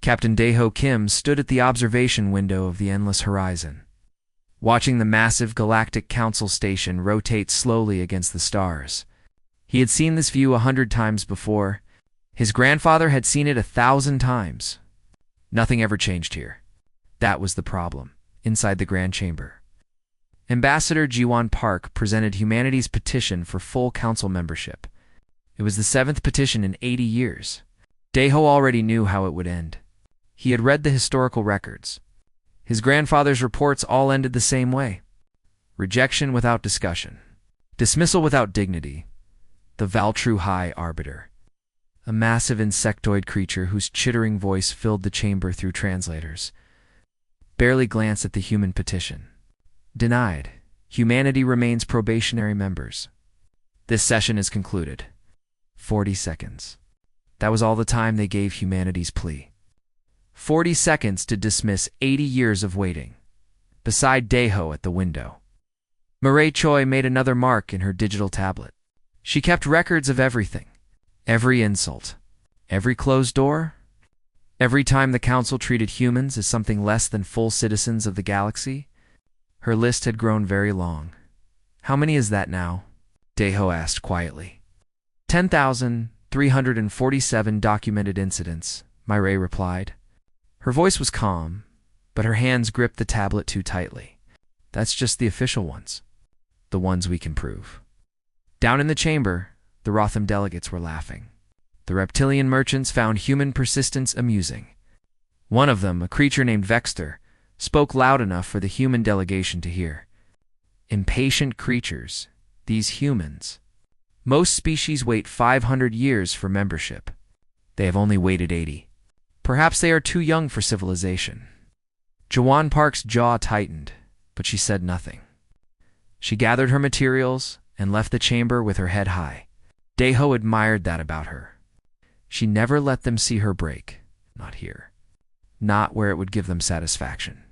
Captain Daeho Kim stood at the observation window of the endless horizon, watching the massive Galactic Council station rotate slowly against the stars. He had seen this view 100 times before. His grandfather had seen it 1,000 times. Nothing ever changed here. That was the problem, inside the Grand Chamber. Ambassador Jiwon Park presented humanity's petition for full council membership. It was the 7th petition in 80 years. Daeho already knew how it would end. He had read the historical records. His grandfather's reports all ended the same way. Rejection without discussion. Dismissal without dignity. The Valtru High Arbiter, a massive insectoid creature whose chittering voice filled the chamber through translators, barely glanced at the human petition. Denied. Humanity remains probationary members. This session is concluded. 40 seconds. That was all the time they gave humanity's plea. 40 seconds to dismiss 80 years of waiting. Beside Daeho at the window, Mireille Choi made another mark in her digital tablet. She kept records of everything. Every insult. Every closed door. Every time the council treated humans as something less than full citizens of the galaxy. Her list had grown very long. How many is that now? Daeho asked quietly. 10,347 documented incidents, Mireille replied. Her voice was calm, but her hands gripped the tablet too tightly. That's just the official ones. The ones we can prove. Down in the chamber, the Rotham delegates were laughing. The reptilian merchants found human persistence amusing. One of them, a creature named Vexter, spoke loud enough for the human delegation to hear. Impatient creatures, these humans. Most species wait 500 years for membership. They have only waited 80. Perhaps they are too young for civilization. Jiwon Park's jaw tightened, but she said nothing. She gathered her materials and left the chamber with her head high. Daeho admired that about her. She never let them see her break. Not here. Not where it would give them satisfaction.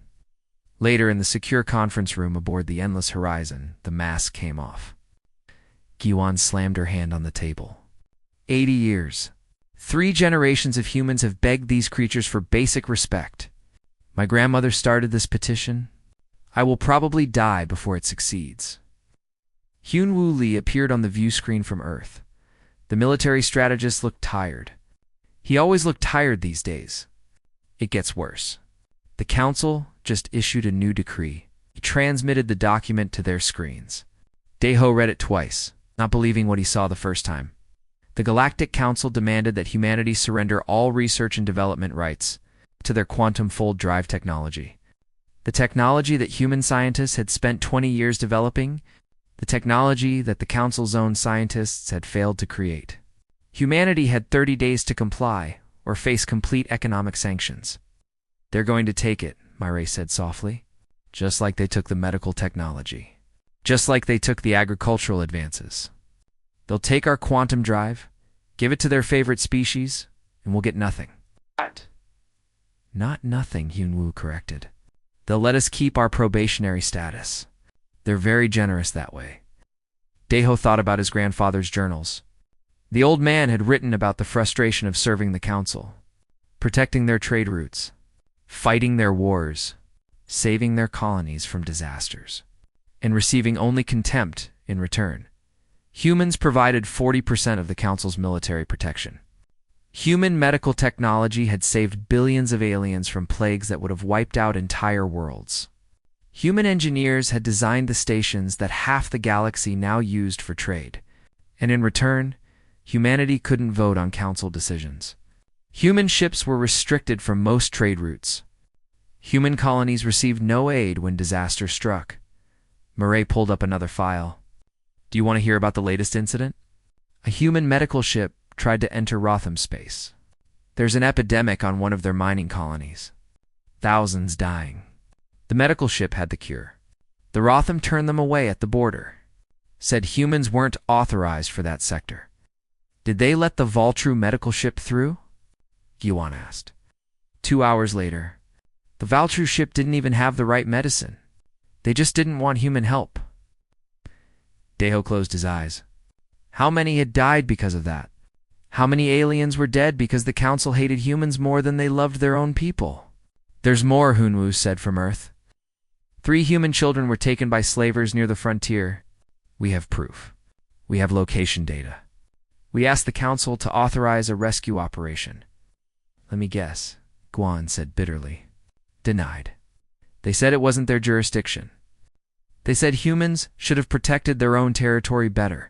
Later, in the secure conference room aboard the endless horizon, the mask came off. Giwon slammed her hand on the table. 80 years. 3 generations of humans have begged these creatures for basic respect. My grandmother started this petition. I will probably die before it succeeds. Hyun-Woo Lee appeared on the view screen from Earth. The military strategist looked tired. He always looked tired these days. It gets worse. The council just issued a new decree. He transmitted the document to their screens. Daeho read it twice, not believing what he saw the first time. The Galactic Council demanded that humanity surrender all research and development rights to their quantum fold drive technology. The technology that human scientists had spent 20 years developing, the technology that the Council's own scientists had failed to create. Humanity had 30 days to comply or face complete economic sanctions. They're going to take it, Mireille said softly, just like they took the medical technology, just like they took the agricultural advances. They'll take our quantum drive, give it to their favorite species, and we'll get nothing. What? Not nothing, Hyun-Woo corrected. They'll let us keep our probationary status. They're very generous that way. Daeho thought about his grandfather's journals. The old man had written about the frustration of serving the council, protecting their trade routes, fighting their wars, saving their colonies from disasters, and receiving only contempt in return. Humans provided 40% of the council's military protection. Human medical technology had saved billions of aliens from plagues that would have wiped out entire worlds. Human engineers had designed the stations that half the galaxy now used for trade, and in return, humanity couldn't vote on council decisions. Human ships were restricted from most trade routes. Human colonies received no aid when disaster struck. Mireille pulled up another file. Do you want to hear about the latest incident? A human medical ship tried to enter Rotham space. There's an epidemic on one of their mining colonies. Thousands dying. The medical ship had the cure. The Rotham turned them away at the border. Said humans weren't authorized for that sector. Did they let the Valtru medical ship through? Giwon asked. 2 hours later, the Valtru ship didn't even have the right medicine. They just didn't want human help. Daeho closed his eyes. How many had died because of that? How many aliens were dead because the Council hated humans more than they loved their own people? There's more, Hunwoo said from Earth. 3 human children were taken by slavers near the frontier. We have proof. We have location data. We asked the Council to authorize a rescue operation. Let me guess, Guan said bitterly. Denied. They said it wasn't their jurisdiction. They said humans should have protected their own territory better.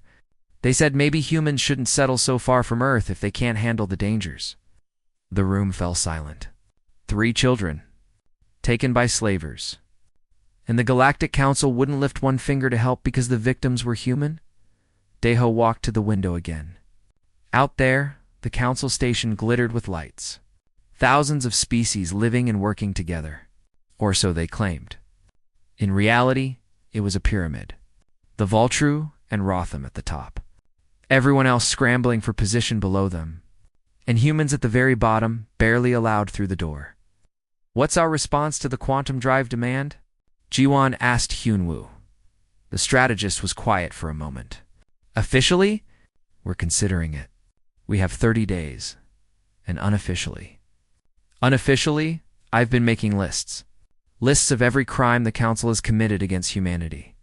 They said maybe humans shouldn't settle so far from Earth if they can't handle the dangers. The room fell silent. 3 children, taken by slavers. And the Galactic Council wouldn't lift one finger to help because the victims were human? Daeho walked to the window again. Out there, the Council station glittered with lights. Thousands of species living and working together. Or so they claimed. In reality, it was a pyramid. The Voltru and Rotham at the top. Everyone else scrambling for position below them. And humans at the very bottom, barely allowed through the door. What's our response to the quantum drive demand? Jiwon asked Hunwoo. The strategist was quiet for a moment. Officially, we're considering it. We have 30 days. And unofficially. Unofficially, I've been making lists. Lists of every crime the Council has committed against humanity.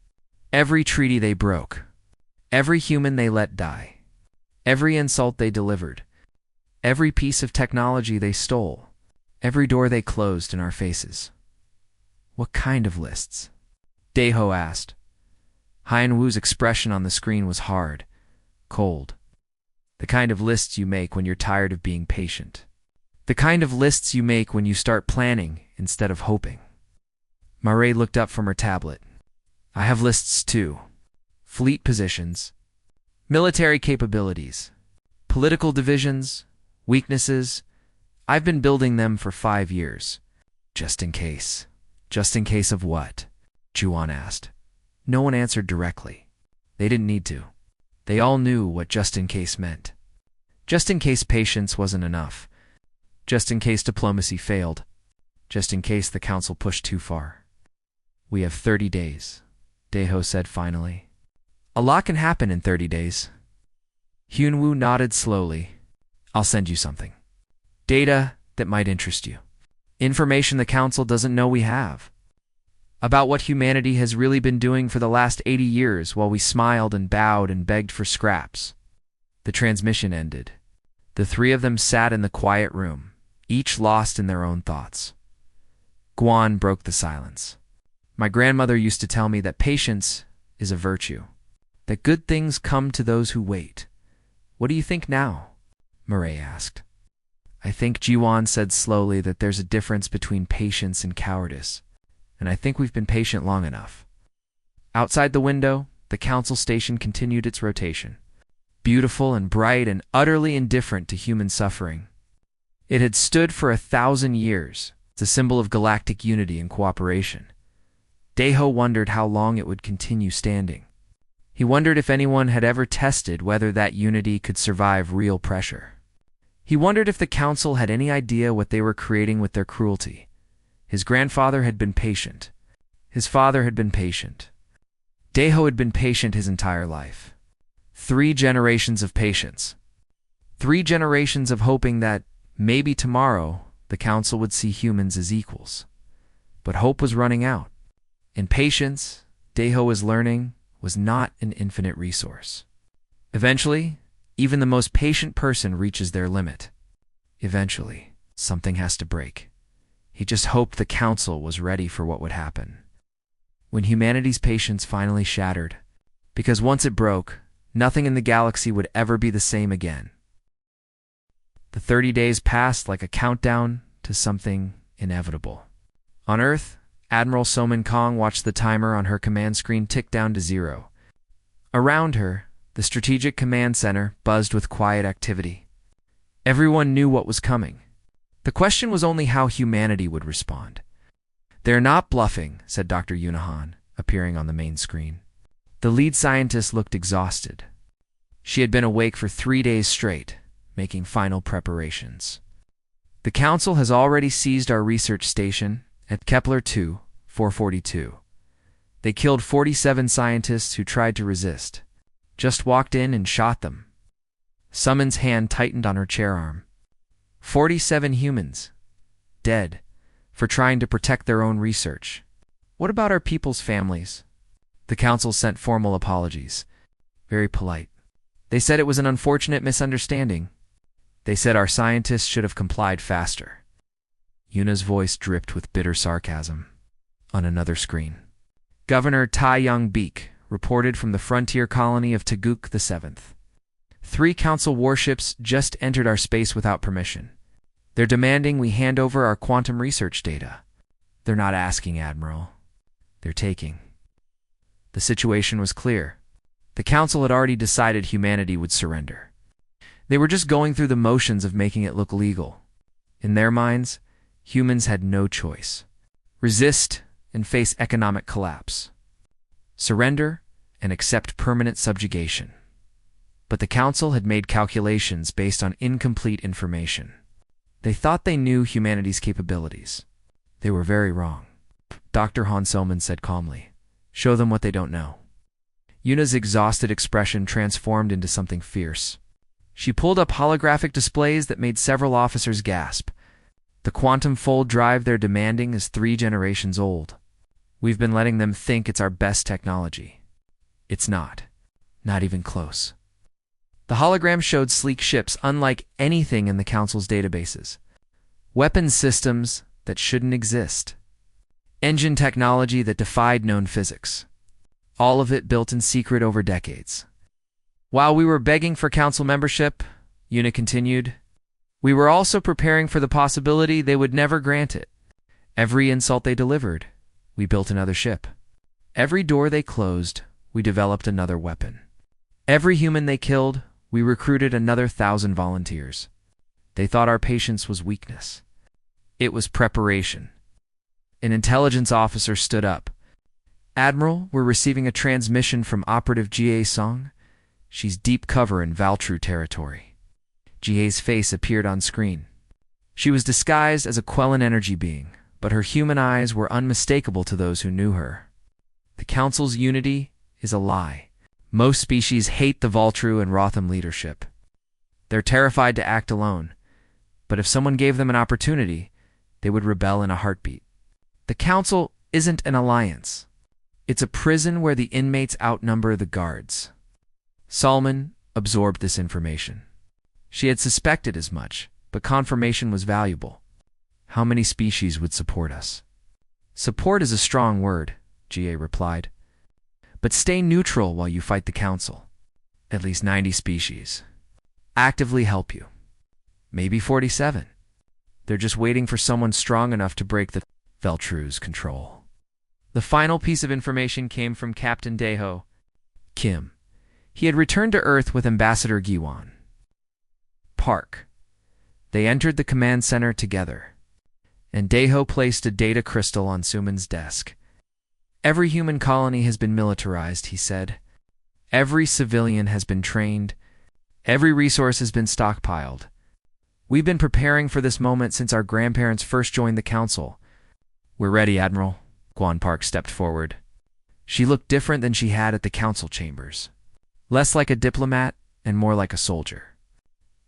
Every treaty they broke. Every human they let die. Every insult they delivered. Every piece of technology they stole. Every door they closed in our faces. What kind of lists? Daeho asked. Hyun-woo's expression on the screen was hard, cold. The kind of lists you make when you're tired of being patient. The kind of lists you make when you start planning instead of hoping. Marae looked up from her tablet. I have lists too. Fleet positions, military capabilities, political divisions, weaknesses. I've been building them for 5 years. Just in case. Just in case of what? Juwon asked. No one answered directly. They didn't need to. They all knew what just in case meant. Just in case patience wasn't enough. Just in case diplomacy failed. Just in case the Council pushed too far. We have 30 days, Daeho said finally. A lot can happen in 30 days. Hyunwoo nodded slowly. I'll send you something. Data that might interest you. Information the Council doesn't know we have. About what humanity has really been doing for the last 80 years while we smiled and bowed and begged for scraps. The transmission ended. The 3 of them sat in the quiet room, each lost in their own thoughts. Guan broke the silence. My grandmother used to tell me that patience is a virtue. That good things come to those who wait. What do you think now? Marae asked. I think, Jiwon said slowly, that there's a difference between patience and cowardice, and I think we've been patient long enough. Outside the window, the Council station continued its rotation. Beautiful and bright and utterly indifferent to human suffering. It had stood for 1,000 years. It's a symbol of galactic unity and cooperation. Daeho wondered how long it would continue standing. He wondered if anyone had ever tested whether that unity could survive real pressure. He wondered if the Council had any idea what they were creating with their cruelty. His grandfather had been patient. His father had been patient. Daeho had been patient his entire life. 3 generations of patience. 3 generations of hoping that, maybe tomorrow, the Council would see humans as equals. But hope was running out. And patience, Daeho was learning, was not an infinite resource. Eventually, even the most patient person reaches their limit. Eventually, something has to break. He just hoped the Council was ready for what would happen. When humanity's patience finally shattered, because once it broke, nothing in the galaxy would ever be the same again. The 30 days passed like a countdown to something inevitable. On Earth, Admiral Somin Kong watched the timer on her command screen tick down to 0. Around her, the Strategic Command Center buzzed with quiet activity. Everyone knew what was coming. The question was only how humanity would respond. They're not bluffing, said Dr. Yunahan, appearing on the main screen. The lead scientist looked exhausted. She had been awake for 3 days straight, making final preparations. The Council has already seized our research station at Kepler 2, 442. They killed 47 scientists who tried to resist. Just walked in and shot them. Summon's hand tightened on her chair arm. 47 humans. Dead. For trying to protect their own research. What about our people's families? The council sent formal apologies. Very polite. They said it was an unfortunate misunderstanding. They said our scientists should have complied faster. Yuna's voice dripped with bitter sarcasm. On another screen, Governor Tai Young-beek reported from the frontier colony of Taguk the 7th. 3 council warships just entered our space without permission. They're demanding we hand over our quantum research data. They're not asking, Admiral. They're taking. The situation was clear. The council had already decided humanity would surrender. They were just going through the motions of making it look legal. In their minds, humans had no choice. Resist and face economic collapse. Surrender and accept permanent subjugation. But the council had made calculations based on incomplete information. They thought they knew humanity's capabilities. They were very wrong. Dr. Han-Selman said calmly, "Show them what they don't know." Yuna's exhausted expression transformed into something fierce. She pulled up holographic displays that made several officers gasp. The quantum fold drive they're demanding is 3 generations old. We've been letting them think it's our best technology. It's not. Not even close. The hologram showed sleek ships unlike anything in the Council's databases. Weapons systems that shouldn't exist. Engine technology that defied known physics. All of it built in secret over decades. While we were begging for Council membership, Yuna continued, we were also preparing for the possibility they would never grant it. Every insult they delivered, we built another ship. Every door they closed, we developed another weapon. Every human they killed, we recruited another 1,000 volunteers. They thought our patience was weakness. It was preparation. An intelligence officer stood up. Admiral, we're receiving a transmission from Operative Ga Song. She's deep cover in Valtru territory. Ga's face appeared on screen. She was disguised as a Quellan energy being, but her human eyes were unmistakable to those who knew her. The Council's unity is a lie. Most species hate the Valtru and Rotham leadership. They're terrified to act alone, but if someone gave them an opportunity, they would rebel in a heartbeat. The Council isn't an alliance. It's a prison where the inmates outnumber the guards. Salman absorbed this information. She had suspected as much, but confirmation was valuable. How many species would support us? Support is a strong word, Ga replied. But stay neutral while you fight the Council. At least 90 species. Actively help you. Maybe 47. They're just waiting for someone strong enough to break the Veltru's control. The final piece of information came from Captain Daeho Kim. He had returned to Earth with Ambassador Giwan Park. They entered the command center together, and Daeho placed a data crystal on Suman's desk. Every human colony has been militarized, he said. Every civilian has been trained. Every resource has been stockpiled. We've been preparing for this moment since our grandparents first joined the Council. We're ready, Admiral. Guan Park stepped forward. She looked different than she had at the Council chambers. Less like a diplomat and more like a soldier.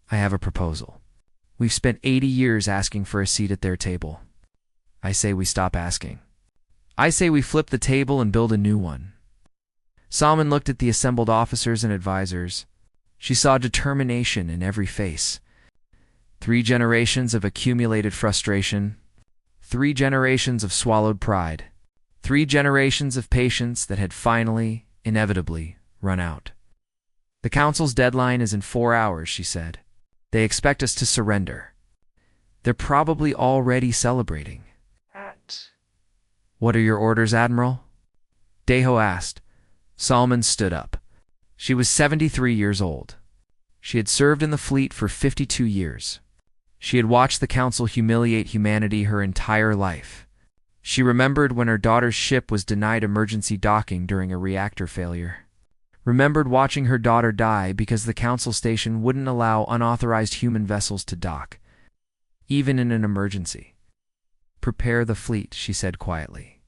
I have a proposal. We've spent 80 years asking for a seat at their table. I say we stop asking. I say we flip the table and build a new one. Salman looked at the assembled officers and advisors. She saw determination in every face. 3 generations of accumulated frustration. 3 generations of swallowed pride. 3 generations of patience that had finally, inevitably, run out. The Council's deadline is in 4 hours, she said. They expect us to surrender. They're probably already celebrating. What are your orders, Admiral? Daeho asked. Salman stood up. She was 73 years old. She had served in the fleet for 52 years. She had watched the Council humiliate humanity her entire life. She remembered when her daughter's ship was denied emergency docking during a reactor failure. Remembered watching her daughter die because the Council station wouldn't allow unauthorized human vessels to dock, even in an emergency. Prepare the fleet, she said quietly.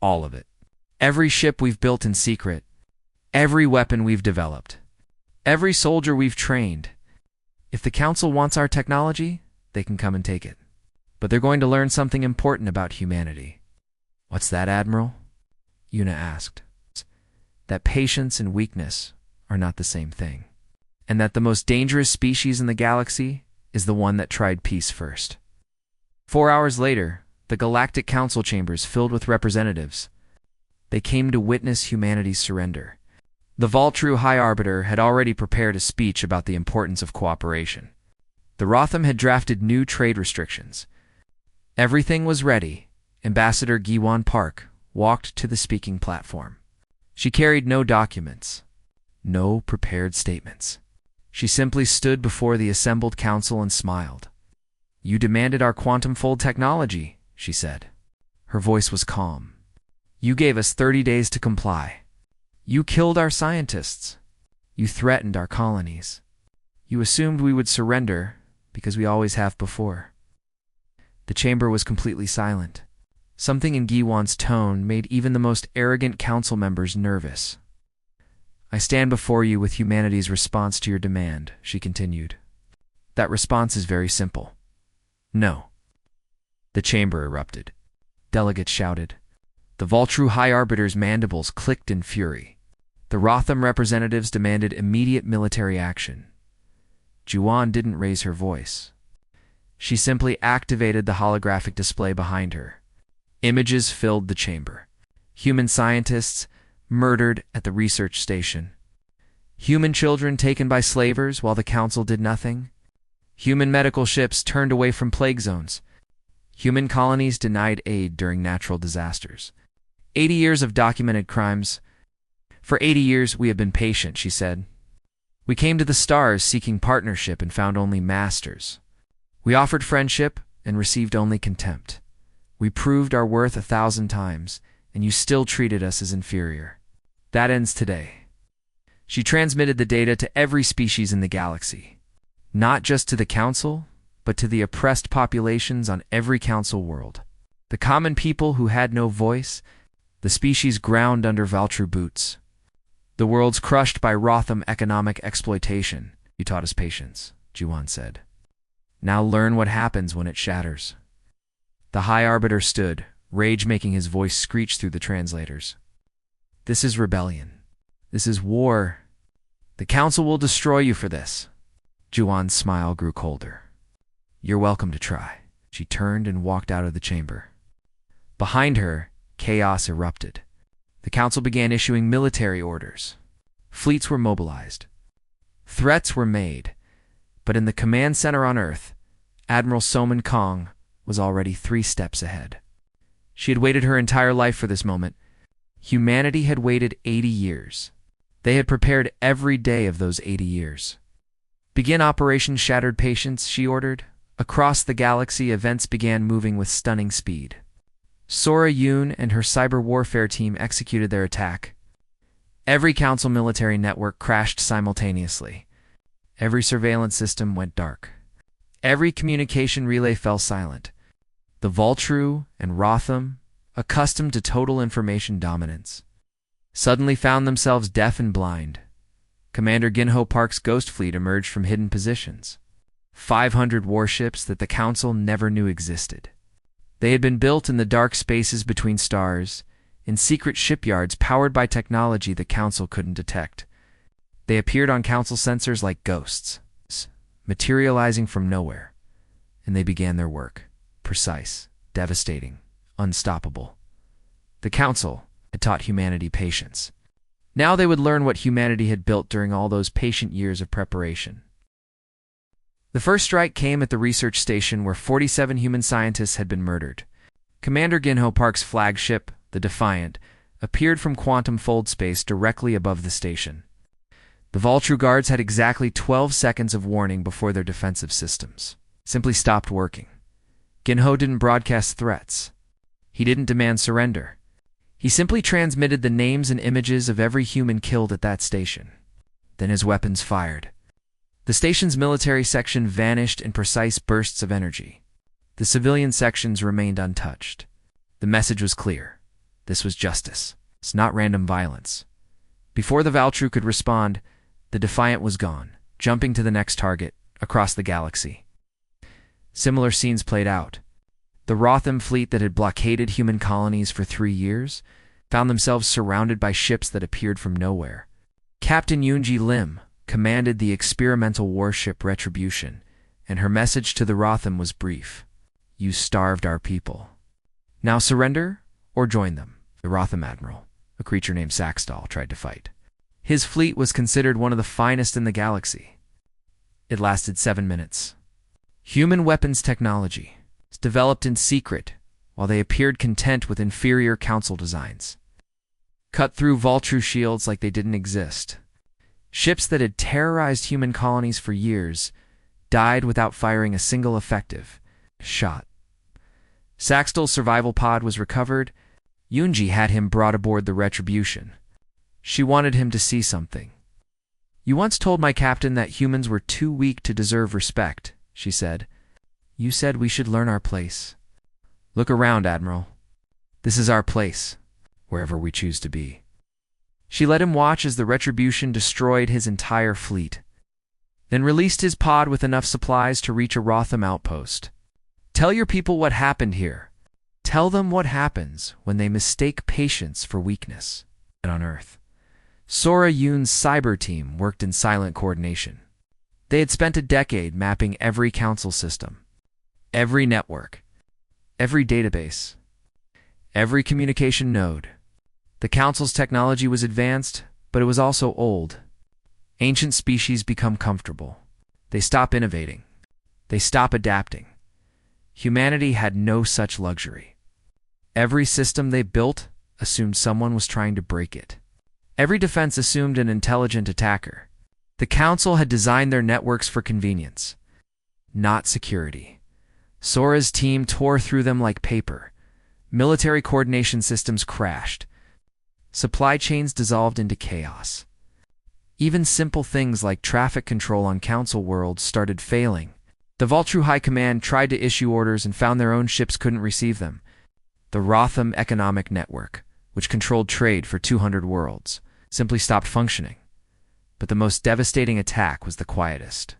All of it. Every ship we've built in secret. Every weapon we've developed. Every soldier we've trained. If the Council wants our technology, they can come and take it. But they're going to learn something important about humanity. What's that, Admiral? Una asked. That patience and weakness are not the same thing. And that the most dangerous species in the galaxy is the one that tried peace first. 4 hours later, the Galactic Council chambers filled with representatives. They came to witness humanity's surrender. The Valtru High Arbiter had already prepared a speech about the importance of cooperation. The Rotham had drafted new trade restrictions. Everything was ready. Ambassador Giwan Park walked to the speaking platform. She carried no documents, no prepared statements. She simply stood before the assembled council and smiled. "You demanded our quantum fold technology," she said. Her voice was calm. "You gave us 30 days to comply. You killed our scientists. You threatened our colonies. You assumed we would surrender because we always have before." The chamber was completely silent. Something in Giwan's tone made even the most arrogant council members nervous. "I stand before you with humanity's response to your demand," she continued. "That response is very simple. No." The chamber erupted. Delegates shouted. The Valtru High Arbiter's mandibles clicked in fury. The Rotham representatives demanded immediate military action. Juwan didn't raise her voice. She simply activated the holographic display behind her. Images filled the chamber. Human scientists murdered at the research station. Human children taken by slavers while the council did nothing. Human medical ships turned away from plague zones. Human colonies denied aid during natural disasters. 80 years of documented crimes. "For 80 years we have been patient," she said. "We came to the stars seeking partnership and found only masters. We offered friendship and received only contempt. We proved our worth 1,000 times, and you still treated us as inferior. That ends today." She transmitted the data to every species in the galaxy, not just to the Council, but to the oppressed populations on every Council world. The common people who had no voice, the species ground under Valtru boots. "The world's crushed by Rotham economic exploitation. You taught us patience," Juwan said. "Now learn what happens when it shatters." The High Arbiter stood, rage making his voice screech through the translators. "This is rebellion. This is war. The Council will destroy you for this." Juwan's smile grew colder. "You're welcome to try." She turned and walked out of the chamber. Behind her, chaos erupted. The Council began issuing military orders. Fleets were mobilized. Threats were made. But in the command center on Earth, Admiral Soman Kong was already 3 steps ahead. She had waited her entire life for this moment. Humanity had waited 80 years. They had prepared every day of those 80 years. "Begin Operation Shattered Patience," she ordered. Across the galaxy, events began moving with stunning speed. Sora Yoon and her cyber warfare team executed their attack. Every Council military network crashed simultaneously. Every surveillance system went dark. Every communication relay fell silent. The Valtru and Rotham, accustomed to total information dominance, suddenly found themselves deaf and blind. Commander Ginho Park's Ghost Fleet emerged from hidden positions. 500 warships that the Council never knew existed. They had been built in the dark spaces between stars, in secret shipyards powered by technology the Council couldn't detect. They appeared on Council sensors like ghosts, materializing from nowhere, and they began their work. Precise, devastating, unstoppable. The Council had taught humanity patience. Now they would learn what humanity had built during all those patient years of preparation. The first strike came at the research station where 47 human scientists had been murdered. Commander Ginho Park's flagship, the Defiant, appeared from quantum fold space directly above the station. The Valtru guards had exactly 12 seconds of warning before their defensive systems simply stopped working. Ginho didn't broadcast threats. He didn't demand surrender. He simply transmitted the names and images of every human killed at that station. Then his weapons fired. The station's military section vanished in precise bursts of energy. The civilian sections remained untouched. The message was clear. This was justice. It's not random violence. Before the Valtru could respond, the Defiant was gone, jumping to the next target, across the galaxy. Similar scenes played out. The Rotham fleet that had blockaded human colonies for 3 years found themselves surrounded by ships that appeared from nowhere. Captain Yoonji Lim commanded the experimental warship Retribution, and her message to the Rotham was brief. "You starved our people. Now surrender or join them." The Rotham admiral, a creature named Saxtal, tried to fight. His fleet was considered one of the finest in the galaxy. It lasted 7 minutes. Human weapons technology was developed in secret while they appeared content with inferior council designs. Cut through Vultru shields like they didn't exist. Ships that had terrorized human colonies for years died without firing a single effective shot. Saxtal's survival pod was recovered. Yoonji had him brought aboard the Retribution. She wanted him to see something. "You once told my captain that humans were too weak to deserve respect," she said. "You said we should learn our place. Look around, Admiral. This is our place, wherever we choose to be." She let him watch as the Retribution destroyed his entire fleet, then released his pod with enough supplies to reach a Rotham outpost. "Tell your people what happened here. Tell them what happens when they mistake patience for weakness." And on Earth, Sora Yoon's cyber team worked in silent coordination. They had spent a decade mapping every council system, every network, every database, every communication node. The council's technology was advanced, but it was also old. Ancient species become comfortable. They stop innovating. They stop adapting. Humanity had no such luxury. Every system they built assumed someone was trying to break it. Every defense assumed an intelligent attacker. The council had designed their networks for convenience, not security. Sora's team tore through them like paper. Military coordination systems crashed. Supply chains dissolved into chaos. Even simple things like traffic control on council worlds started failing. The Vultru High Command tried to issue orders and found their own ships couldn't receive them. The Rotham Economic Network, which controlled trade for 200 worlds, simply stopped functioning. But the most devastating attack was the quietest.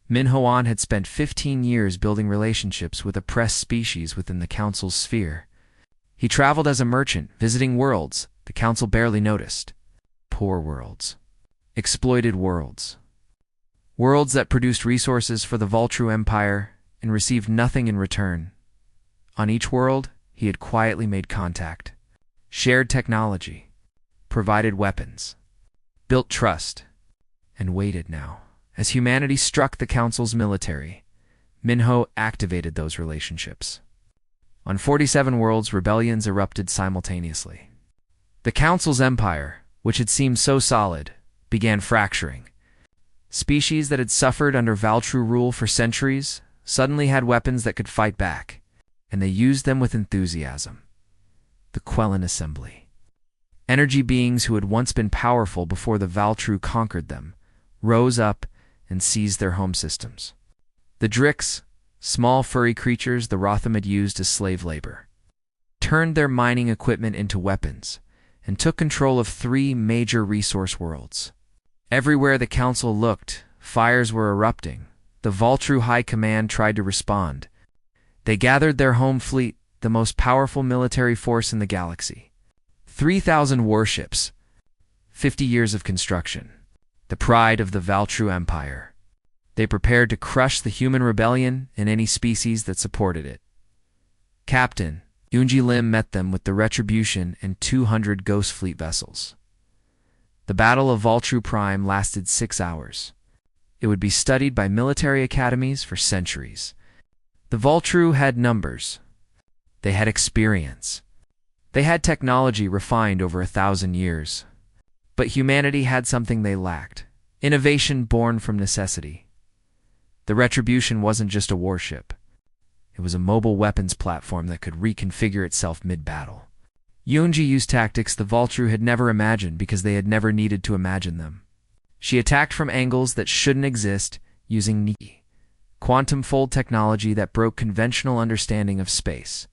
Min Hoan had spent 15 years building relationships with oppressed species within the Council's sphere. He traveled as a merchant, visiting worlds the Council barely noticed. Poor worlds. Exploited worlds. Worlds that produced resources for the Vultru Empire and received nothing in return. On each world, he had quietly made contact, shared technology, provided weapons, built trust, and waited now. As humanity struck the Council's military, Minho activated those relationships. On 47 worlds, rebellions erupted simultaneously. The Council's empire, which had seemed so solid, began fracturing. Species that had suffered under Vultru rule for centuries suddenly had weapons that could fight back, and they used them with enthusiasm. The Quellan Assembly. Energy beings who had once been powerful before the Vultru conquered them, rose up and seized their home systems. The Drix, small furry creatures the Rotham had used as slave labor, turned their mining equipment into weapons and took control of 3 major resource worlds. Everywhere the Council looked, fires were erupting. The Vultru High Command tried to respond. They gathered their home fleet, the most powerful military force in the galaxy. 3,000 warships, 50 years of construction, the pride of the Vultru Empire. They prepared to crush the human rebellion and any species that supported it. Captain Yoonji Lim met them with the Retribution and 200 Ghost Fleet vessels. The Battle of Vultru Prime lasted 6 hours. It would be studied by military academies for centuries. The Vultru had numbers. They had experience. They had technology refined over 1,000 years. But humanity had something they lacked: innovation born from necessity. The Retribution wasn't just a warship. It was a mobile weapons platform that could reconfigure itself mid-battle. Yoonji used tactics the Vultru had never imagined because they had never needed to imagine them. She attacked from angles that shouldn't exist, using Niki, quantum fold technology that broke conventional understanding of space.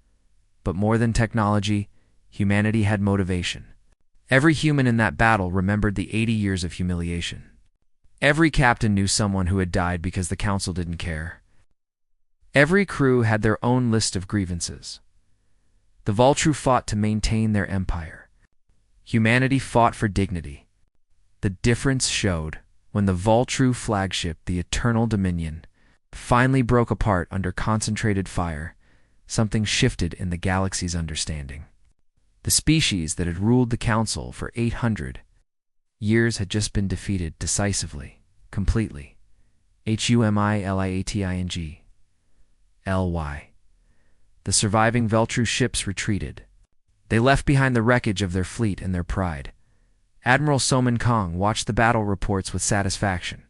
But more than technology, humanity had motivation. Every human in that battle remembered the 80 years of humiliation. Every captain knew someone who had died because the council didn't care. Every crew had their own list of grievances. The Vultru fought to maintain their empire. Humanity fought for dignity. The difference showed when the Vultru flagship, the Eternal Dominion, finally broke apart under concentrated fire. Something shifted in the galaxy's understanding. The species that had ruled the council for 800 years had just been defeated decisively, completely. HUMILIATING. LY. The surviving Vultru ships retreated. They left behind the wreckage of their fleet and their pride. Admiral Soman Kong watched the battle reports with satisfaction.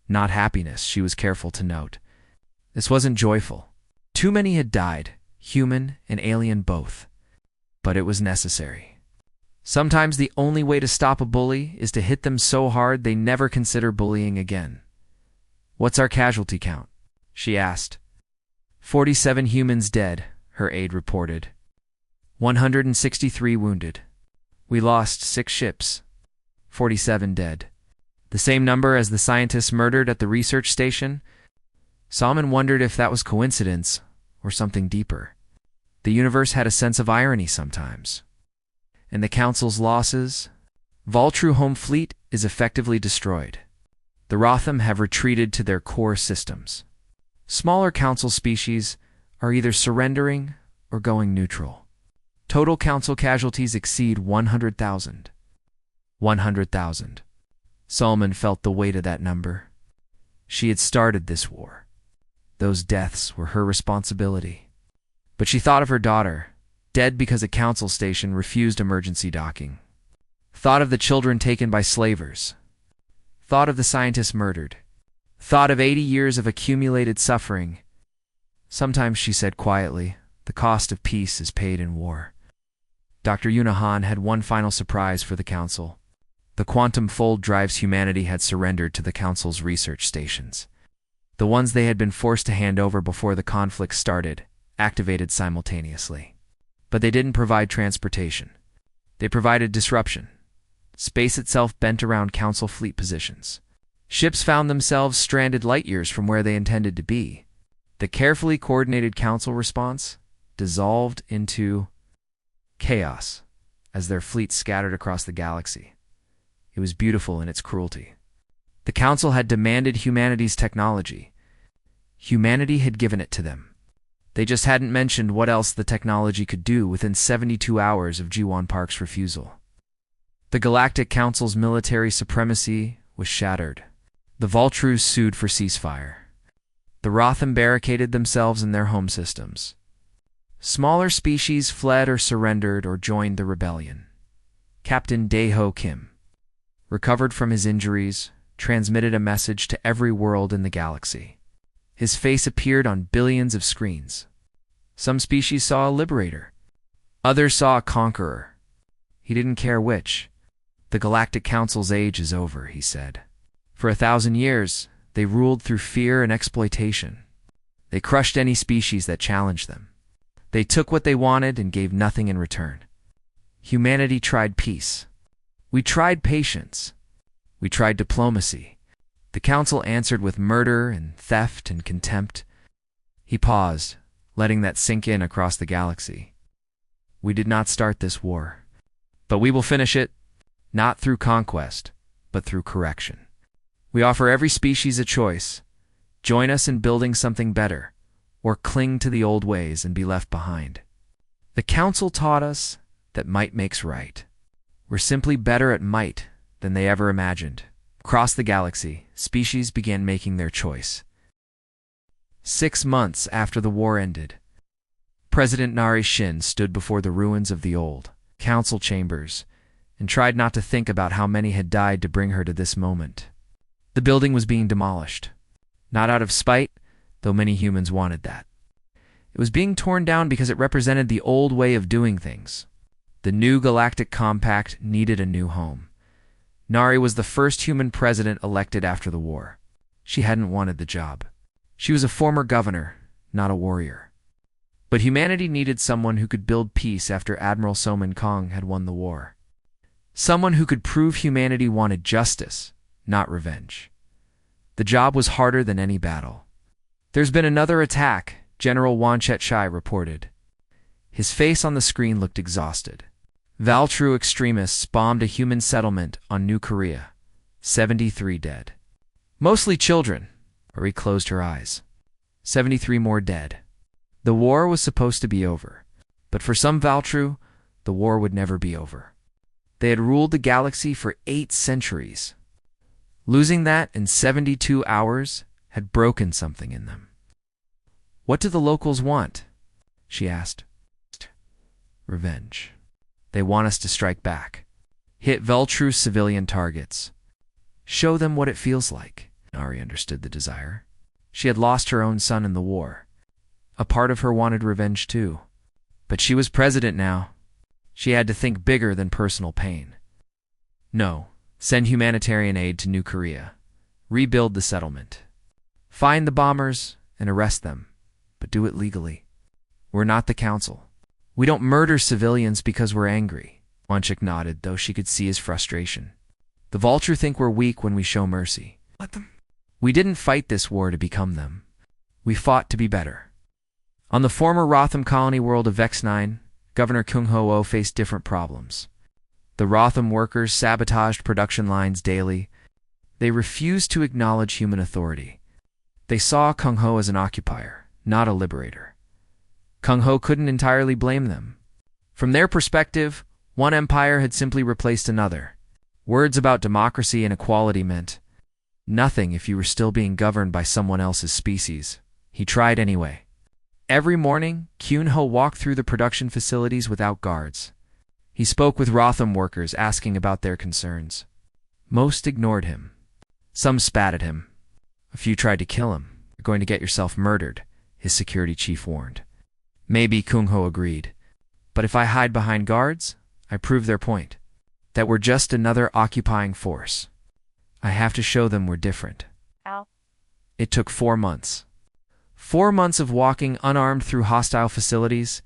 Not happiness, she was careful to note. This wasn't joyful. Too many had died, human and alien both. But it was necessary. Sometimes the only way to stop a bully is to hit them so hard they never consider bullying again. "What's our casualty count?" she asked. 47 humans dead, her aide reported. 163 wounded. We lost 6 ships. 47 dead. The same number as the scientists murdered at the research station? Salman wondered if that was coincidence or something deeper. The universe had a sense of irony sometimes. And the Council's losses? Vultru home fleet is effectively destroyed. The Rotham have retreated to their core systems. Smaller Council species are either surrendering or going neutral. Total Council casualties exceed 100,000. 100,000. Salman felt the weight of that number. She had started this war. Those deaths were her responsibility. But she thought of her daughter, dead because a council station refused emergency docking. Thought of the children taken by slavers. Thought of the scientists murdered. Thought of 80 years of accumulated suffering. Sometimes, she said quietly, the cost of peace is paid in war. Dr. Yunahan had one final surprise for the council. The quantum fold drives humanity had surrendered to the council's research stations. The ones they had been forced to hand over before the conflict started, activated simultaneously. But they didn't provide transportation. They provided disruption. Space itself bent around council fleet positions. Ships found themselves stranded light years from where they intended to be. The carefully coordinated council response dissolved into chaos as their fleet scattered across the galaxy. It was beautiful in its cruelty. The council had demanded humanity's technology. Humanity had given it to them. They just hadn't mentioned what else the technology could do within 72 hours of Jiwan Park's refusal. The Galactic Council's military supremacy was shattered. The Vultrus sued for ceasefire. The Rotham barricaded themselves in their home systems. Smaller species fled or surrendered or joined the rebellion. Captain Daeho Kim, recovered from his injuries, transmitted a message to every world in the galaxy. His face appeared on billions of screens. Some species saw a liberator. Others saw a conqueror. He didn't care which. The Galactic Council's age is over, he said. For 1,000 years, they ruled through fear and exploitation. They crushed any species that challenged them. They took what they wanted and gave nothing in return. Humanity tried peace. We tried patience. We tried diplomacy. The Council answered with murder and theft and contempt. He paused, letting that sink in across the galaxy. We did not start this war, but we will finish it, not through conquest, but through correction. We offer every species a choice. Join us in building something better, or cling to the old ways and be left behind. The Council taught us that might makes right. We're simply better at might than they ever imagined. Across the galaxy, species began making their choice. 6 months after the war ended, President Narration stood before the ruins of the old council chambers and tried not to think about how many had died to bring her to this moment. The building was being demolished, not out of spite, though many humans wanted that. It was being torn down because it represented the old way of doing things. The new Galactic Compact needed a new home. Nari was the first human president elected after the war. She hadn't wanted the job. She was a former governor, not a warrior. But humanity needed someone who could build peace after Admiral Soman Kong had won the war. Someone who could prove humanity wanted justice, not revenge. The job was harder than any battle. "There's been another attack," General Wanchett-Shai reported. His face on the screen looked exhausted. Valtru extremists bombed a human settlement on New Korea. 73 dead. Mostly children. Ori closed her eyes. 73 more dead. The war was supposed to be over. But for some Valtru, the war would never be over. They had ruled the galaxy for 8 centuries. Losing that in 72 hours had broken something in them. "What do the locals want?" she asked. "Revenge. They want us to strike back. Hit Valtru's civilian targets. Show them what it feels like." Ari understood the desire. She had lost her own son in the war. A part of her wanted revenge too. But she was president now. She had to think bigger than personal pain. No, send humanitarian aid to New Korea. Rebuild the settlement. Find the bombers and arrest them, but do it legally. We're not the council. We don't murder civilians because we're angry. Wanchik nodded, though she could see his frustration. The Vulture think we're weak when we show mercy. Let them. We didn't fight this war to become them. We fought to be better. On the former Rotham colony world of Vex-9, Governor Kung Ho-Oh faced different problems. The Rotham workers sabotaged production lines daily. They refused to acknowledge human authority. They saw Kung Ho as an occupier, not a liberator. Kung Ho couldn't entirely blame them. From their perspective, one empire had simply replaced another. Words about democracy and equality meant nothing if you were still being governed by someone else's species. He tried anyway. Every morning, Kyun Ho walked through the production facilities without guards. He spoke with Rotham workers, asking about their concerns. Most ignored him. Some spat at him. A few tried to kill him. "You're going to get yourself murdered," his security chief warned. Maybe Kung Ho agreed. But if I hide behind guards, I prove their point. That we're just another occupying force. I have to show them we're different. Ow. It took 4 months. 4 months of walking unarmed through hostile facilities.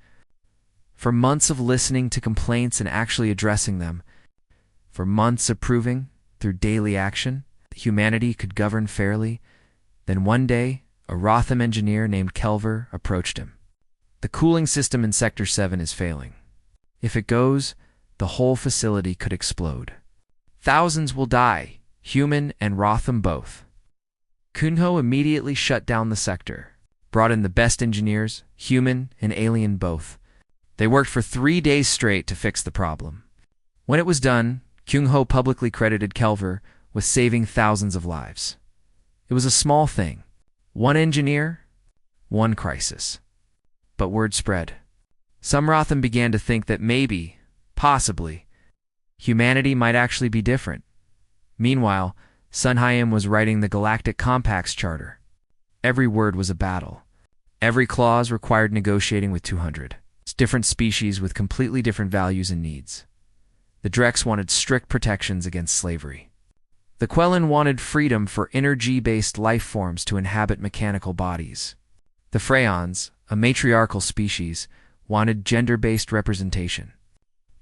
For months of listening to complaints and actually addressing them. For months of proving, through daily action, that humanity could govern fairly. Then one day, a Rotham engineer named Kelver approached him. "The cooling system in Sector 7 is failing. If it goes, the whole facility could explode. Thousands will die, human and Rotham both." Kunho immediately shut down the sector, brought in the best engineers, human and alien both. They worked for 3 days straight to fix the problem. When it was done, Kyung-ho publicly credited Kelver with saving thousands of lives. It was a small thing. One engineer, one crisis. But word spread. Some Rotham began to think that maybe, possibly, humanity might actually be different. Meanwhile, Sun Hyam was writing the Galactic Compact's charter. Every word was a battle. Every clause required negotiating with 200 different species with completely different values and needs. The Drex wanted strict protections against slavery. The Quellan wanted freedom for energy-based life forms to inhabit mechanical bodies. The Freyons, a matriarchal species, wanted gender-based representation.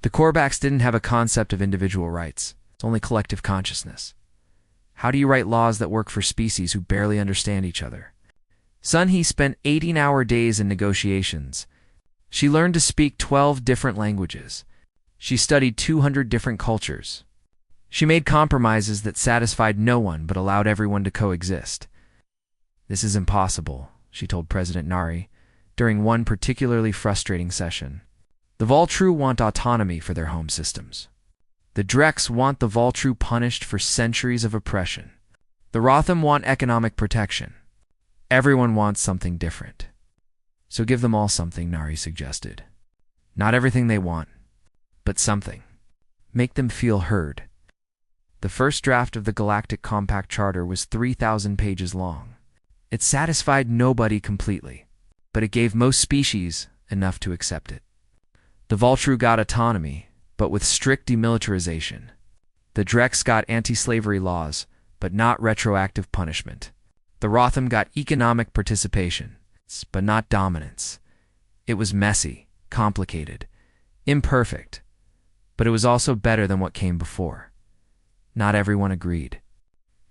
The Korbaks didn't have a concept of individual rights. It's only collective consciousness. How do you write laws that work for species who barely understand each other? Sun He spent 18-hour days in negotiations. She learned to speak 12 different languages. She studied 200 different cultures. She made compromises that satisfied no one but allowed everyone to coexist. "This is impossible," she told President Nari during one particularly frustrating session. The Voltru want autonomy for their home systems. The Drex want the Voltru punished for centuries of oppression. The Rotham want economic protection. Everyone wants something different. So give them all something, Nari suggested. Not everything they want, but something. Make them feel heard. The first draft of the Galactic Compact Charter was 3,000 pages long. It satisfied nobody completely, but it gave most species enough to accept it. The Voltru got autonomy, but with strict demilitarization. The Drex got anti-slavery laws, but not retroactive punishment. The Rotham got economic participation, but not dominance. It was messy, complicated, imperfect, but it was also better than what came before. Not everyone agreed.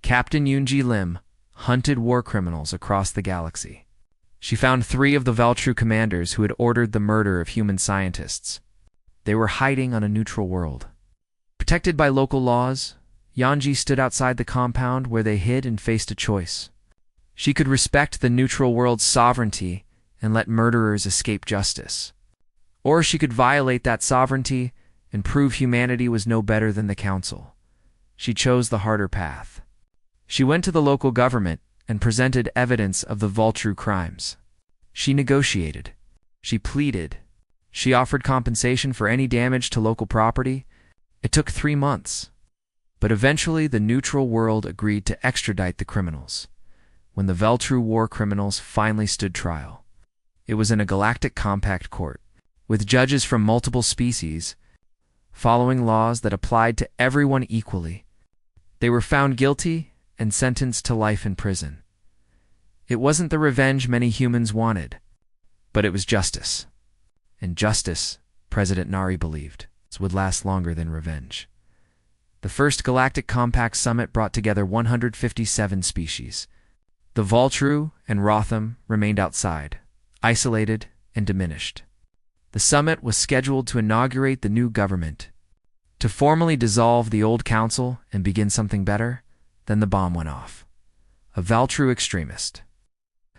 Captain Yoonji Lim, hunted war criminals across the galaxy. She found 3 of the Valtru commanders who had ordered the murder of human scientists. They were hiding on a neutral world. Protected by local laws, Yanji stood outside the compound where they hid and faced a choice. She could respect the neutral world's sovereignty and let murderers escape justice. Or she could violate that sovereignty and prove humanity was no better than the Council. She chose the harder path. She went to the local government and presented evidence of the Valtru crimes. She negotiated. She pleaded. She offered compensation for any damage to local property. It took 3 months. But eventually the neutral world agreed to extradite the criminals. When the Valtru war criminals finally stood trial, it was in a galactic compact court, with judges from multiple species, following laws that applied to everyone equally. They were found guilty and sentenced to life in prison. It wasn't the revenge many humans wanted, but it was justice. And justice, President Nari believed, would last longer than revenge. The first Galactic Compact Summit brought together 157 species. The Valtru and Rotham remained outside, isolated and diminished. The summit was scheduled to inaugurate the new government, to formally dissolve the old council and begin something better. Then the bomb went off. A Valtru extremist,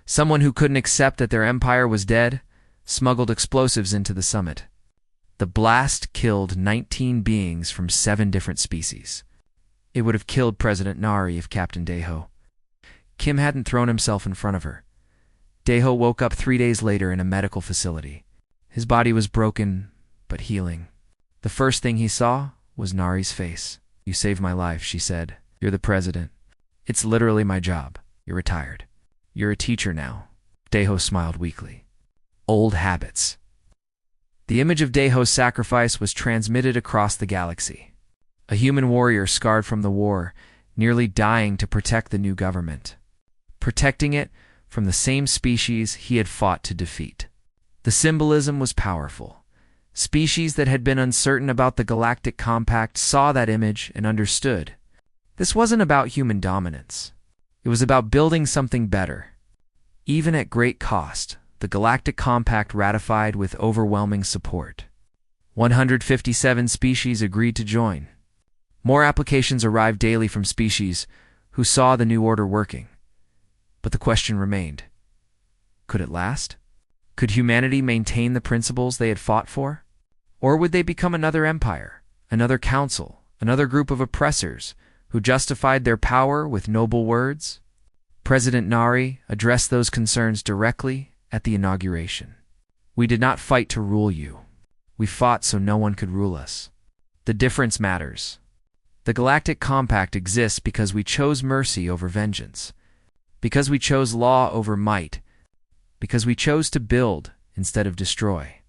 someone who couldn't accept that their empire was dead, smuggled explosives into the summit. The blast killed 19 beings from 7 different species. It would have killed President Nari if Captain Deho Kim hadn't thrown himself in front of her. Deho woke up 3 days later in a medical facility. His body was broken, but healing. The first thing he saw was Nari's face. "You saved my life," she said. "You're the president. It's literally my job. You're retired. You're a teacher now." Deho smiled weakly. Old habits. The image of Deho's sacrifice was transmitted across the galaxy. A human warrior scarred from the war, nearly dying to protect the new government. Protecting it from the same species he had fought to defeat. The symbolism was powerful. Species that had been uncertain about the Galactic Compact saw that image and understood. This wasn't about human dominance. It was about building something better. Even at great cost, the Galactic Compact ratified with overwhelming support. 157 species agreed to join. More applications arrived daily from species who saw the new order working. But the question remained: could it last? Could humanity maintain the principles they had fought for? Or would they become another empire, another council, another group of oppressors who justified their power with noble words? President Nari addressed those concerns directly at the inauguration. "We did not fight to rule you. We fought so no one could rule us. The difference matters. The Galactic Compact exists because we chose mercy over vengeance, because we chose law over might, because we chose to build instead of destroy."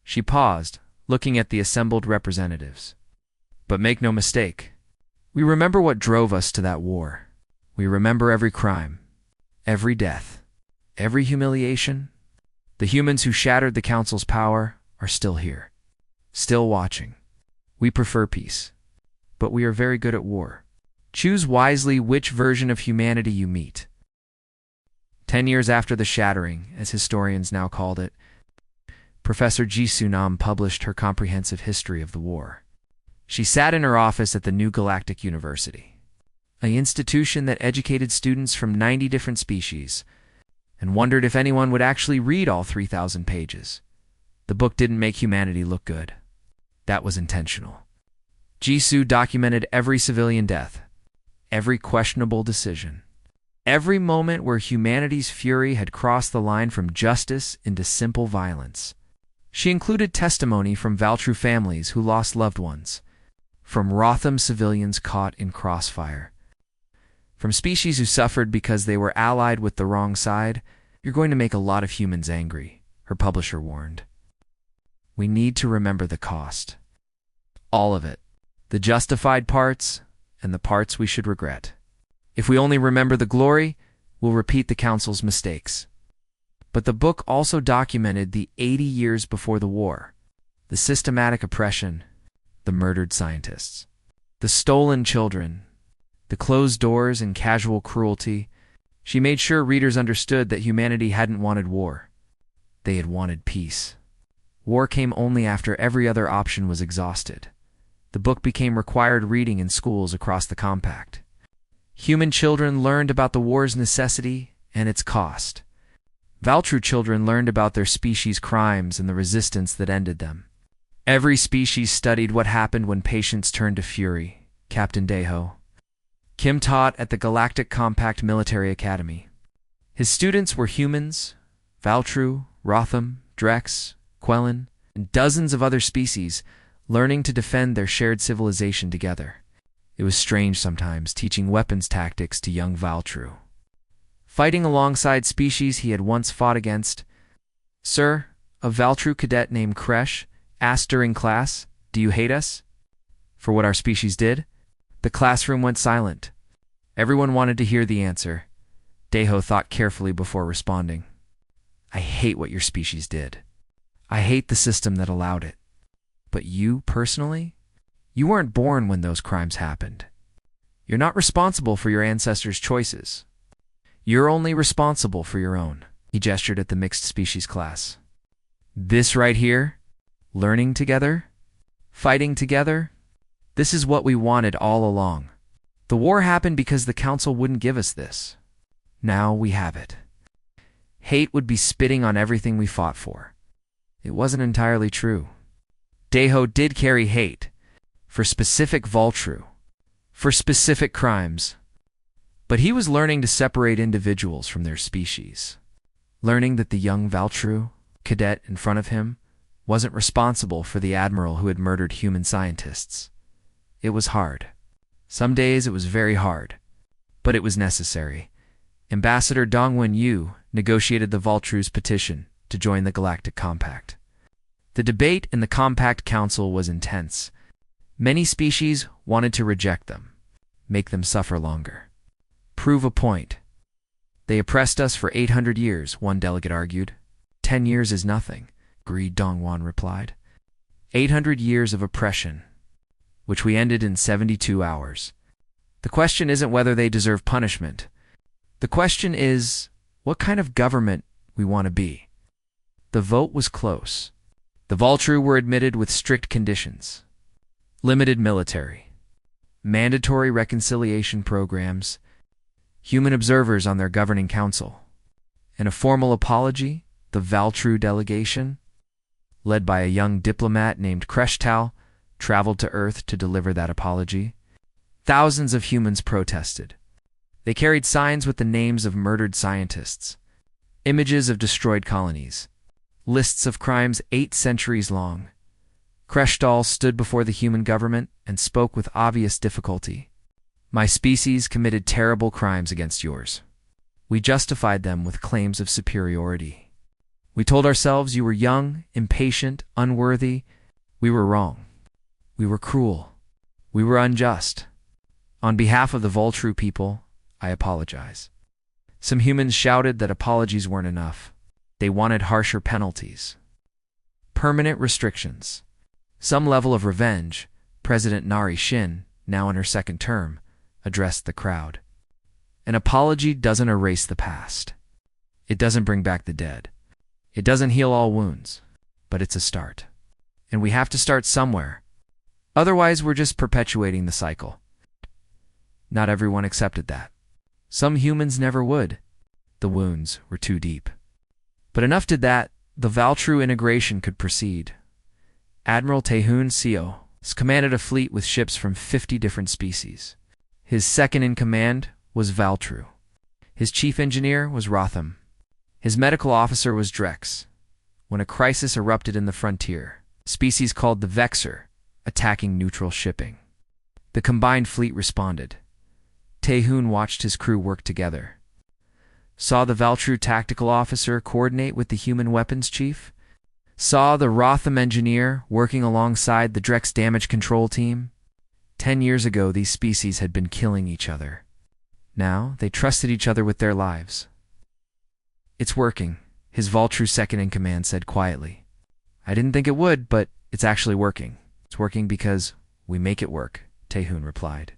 She paused, looking at the assembled representatives. "But make no mistake. We remember what drove us to that war. We remember every crime, every death, every humiliation. The humans who shattered the Council's power are still here, still watching. We prefer peace, but we are very good at war. Choose wisely which version of humanity you meet." 10 years after the shattering, as historians now called it, Professor Jisoo Nam published her comprehensive history of the war. She sat in her office at the new Galactic University, an institution that educated students from 90 different species, and wondered if anyone would actually read all 3,000 pages. The book didn't make humanity look good. That was intentional. Jisoo documented every civilian death, every questionable decision, every moment where humanity's fury had crossed the line from justice into simple violence. She included testimony from Valtru families who lost loved ones, from Rotham civilians caught in crossfire, from species who suffered because they were allied with the wrong side. "You're going to make a lot of humans angry," her publisher warned. "We need to remember the cost. All of it. The justified parts and the parts we should regret. If we only remember the glory, we'll repeat the Council's mistakes." But the book also documented the 80 years before the war, the systematic oppression, the murdered scientists, the stolen children, the closed doors and casual cruelty, She made sure readers understood that humanity hadn't wanted war. They had wanted peace. War came only after every other option was exhausted. The book became required reading in schools across the compact. Human children learned about the war's necessity and its cost. Valtru children learned about their species' crimes and the resistance that ended them. Every species studied what happened when patience turned to fury. Captain Deho. Kim taught at the Galactic Compact Military Academy. His students were humans, Valtru, Rotham, Drex, Quellen, and dozens of other species, learning to defend their shared civilization together. It was strange sometimes teaching weapons tactics to young Valtru. Fighting alongside species he had once fought against. Sir, a Valtru cadet named Kresh asked during class, "Do you hate us for what our species did?" The classroom went silent. Everyone wanted to hear the answer. Deho thought carefully before responding. "I hate what your species did. I hate the system that allowed it. But you, personally? You weren't born when those crimes happened. You're not responsible for your ancestors' choices. You're only responsible for your own." He gestured at the mixed species class. "This right here, learning together, fighting together, this is what we wanted all along. The war happened because the council wouldn't give us this. Now we have it." Hate would be spitting on everything we fought for. It wasn't entirely true. Deho did carry hate for specific Valtru, for specific crimes. But he was learning to separate individuals from their species, learning that the young Valtru cadet in front of him wasn't responsible for the admiral who had murdered human scientists. It was hard. Some days it was very hard, but it was necessary. Ambassador Dongwen Yu negotiated the Valtru's petition to join the Galactic Compact. The debate in the Compact Council was intense. Many species wanted to reject them, make them suffer longer. Prove a point. "They oppressed us for 800 years, one delegate argued. 10 years is nothing, agreed Dongwan replied. 800 years of oppression, which we ended in 72 hours. The question isn't whether they deserve punishment. The question is what kind of government we want to be." The vote was close. The Valtru were admitted with strict conditions. Limited military, mandatory reconciliation programs, human observers on their governing council, and a formal apology. The Valtru delegation, led by a young diplomat named Kreshtal, traveled to Earth to deliver that apology. Thousands of humans protested. They carried signs with the names of murdered scientists, images of destroyed colonies, lists of crimes 8 centuries long. Kreshtal stood before the human government and spoke with obvious difficulty. "My species committed terrible crimes against yours. We justified them with claims of superiority. We told ourselves you were young, impatient, unworthy. We were wrong. We were cruel. We were unjust. On behalf of the Valtru people, I apologize." Some humans shouted that apologies weren't enough. They wanted harsher penalties, permanent restrictions, some level of revenge. President Narration, now in her second term, addressed the crowd. "An apology doesn't erase the past. It doesn't bring back the dead. It doesn't heal all wounds, but it's a start. And we have to start somewhere. Otherwise, we're just perpetuating the cycle." Not everyone accepted that. Some humans never would. The wounds were too deep. But enough did that the Valtru integration could proceed. Admiral Taehun Seo commanded a fleet with ships from 50 different species. His second in command was Valtru. His chief engineer was Rotham. His medical officer was Drex. When a crisis erupted in the frontier, a species called the Vexer, attacking neutral shipping, the combined fleet responded. Taehun watched his crew work together. Saw the Valtru tactical officer coordinate with the human weapons chief. Saw the Rotham engineer working alongside the Drex damage control team. 10 years ago, these species had been killing each other. Now, they trusted each other with their lives. "It's working," his Valtru second-in-command said quietly. "I didn't think it would, but it's actually working. It's working because we make it work," Taehun replied.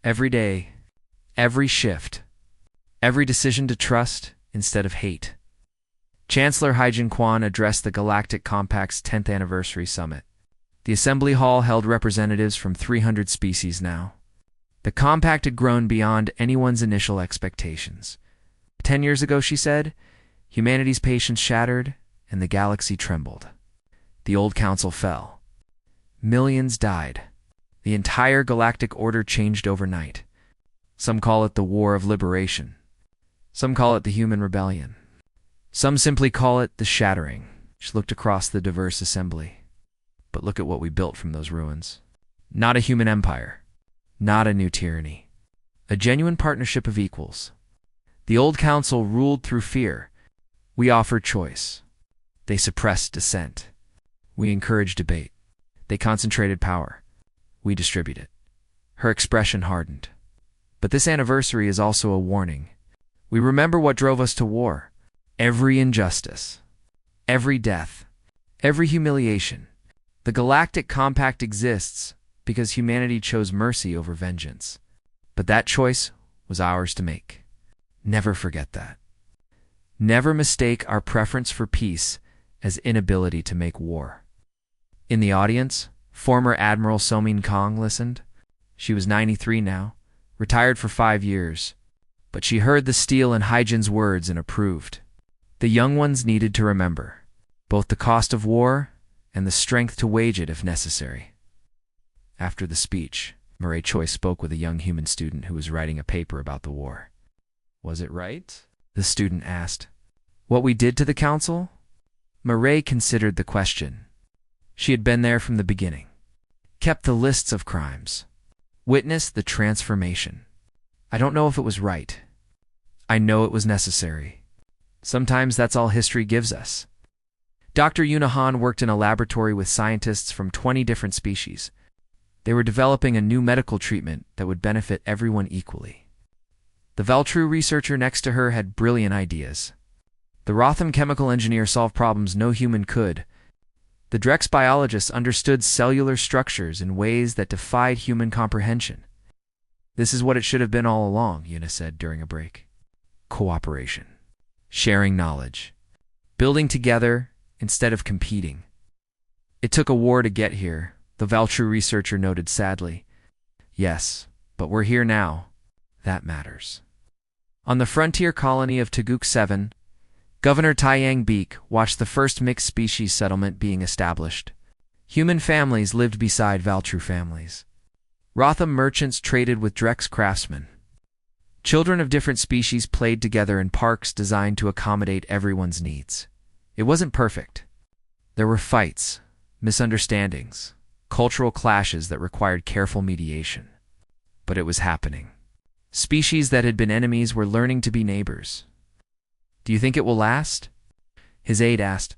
"Every day, every shift, every decision to trust instead of hate. Chancellor Haijin Quan addressed the Galactic Compact's 10th anniversary summit. The assembly hall held representatives from 300 species now. The Compact had grown beyond anyone's initial expectations. 10 years ago, she said, humanity's patience shattered and the galaxy trembled. The old council fell. Millions died. The entire galactic order changed overnight. Some call it the War of Liberation. Some call it the Human Rebellion. Some simply call it the Shattering. She looked across the diverse assembly. But look at what we built from those ruins. Not a human empire. Not a new tyranny. A genuine partnership of equals. The old council ruled through fear. We offered choice. They suppressed dissent. We encouraged debate. They concentrated power. We distributed it. Her expression hardened. But this anniversary is also a warning. We remember what drove us to war. Every injustice. Every death. Every humiliation. The Galactic Compact exists because humanity chose mercy over vengeance. But that choice was ours to make. Never forget that. Never mistake our preference for peace as inability to make war. In the audience, former Admiral So-Min Kong listened. She was 93 now, retired for 5 years. But she heard the steel in Haijin's words and approved. The young ones needed to remember both the cost of war and the strength to wage it if necessary. After the speech, Murray Choi spoke with a young human student who was writing a paper about the war. Was it right? The student asked. What we did to the council? Murray considered the question. She had been there from the beginning. Kept the lists of crimes. Witnessed the transformation. I don't know if it was right. I know it was necessary. Sometimes that's all history gives us. Dr. Yunahan worked in a laboratory with scientists from 20 different species. They were developing a new medical treatment that would benefit everyone equally. The Valtru researcher next to her had brilliant ideas. The Rotham chemical engineer solved problems no human could. The Drex biologists understood cellular structures in ways that defied human comprehension. This is what it should have been all along, Yuna said during a break. Cooperation. Sharing knowledge. Building together instead of competing. It took a war to get here, the Valtru researcher noted sadly. Yes, but we're here now. That matters. On the frontier colony of Taguk 7, Governor Taiyang Beek watched the first mixed species settlement being established. Human families lived beside Valtru families. Rotham merchants traded with Drex craftsmen. Children of different species played together in parks designed to accommodate everyone's needs. It wasn't perfect. There were fights, misunderstandings, cultural clashes that required careful mediation. But it was happening. Species that had been enemies were learning to be neighbors. Do you think it will last? His aide asked.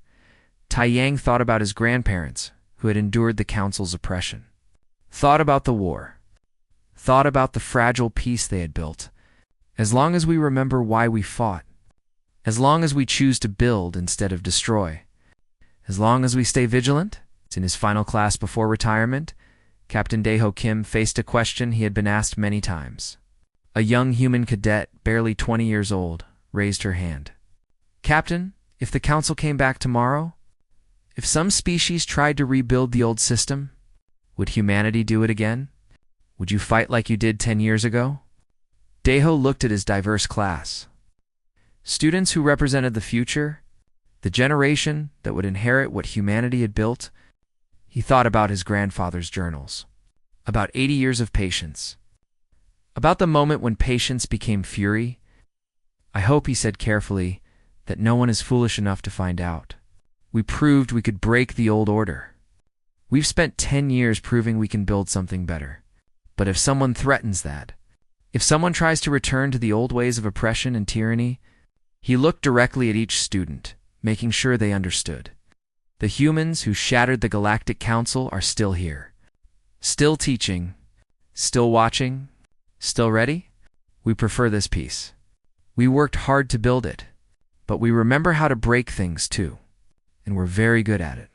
Taiyang thought about his grandparents, who had endured the council's oppression. Thought about the war. Thought about the fragile peace they had built. As long as we remember why we fought. As long as we choose to build instead of destroy. As long as we stay vigilant. In his final class before retirement, Captain Daeho Kim faced a question he had been asked many times. A young human cadet, barely 20 years old, raised her hand. Captain, if the council came back tomorrow, if some species tried to rebuild the old system, would humanity do it again? Would you fight like you did 10 years ago? Daeho looked at his diverse class. Students who represented the future, the generation that would inherit what humanity had built. He thought about his grandfather's journals, about 80 years of patience, about the moment when patience became fury. I hope, he said carefully, that no one is foolish enough to find out. We proved we could break the old order. We've spent 10 years proving we can build something better. But if someone threatens that, if someone tries to return to the old ways of oppression and tyranny, he looked directly at each student, making sure they understood. The humans who shattered the Galactic Council are still here. Still teaching. Still watching. Still ready? We prefer this peace. We worked hard to build it. But we remember how to break things too. And we're very good at it.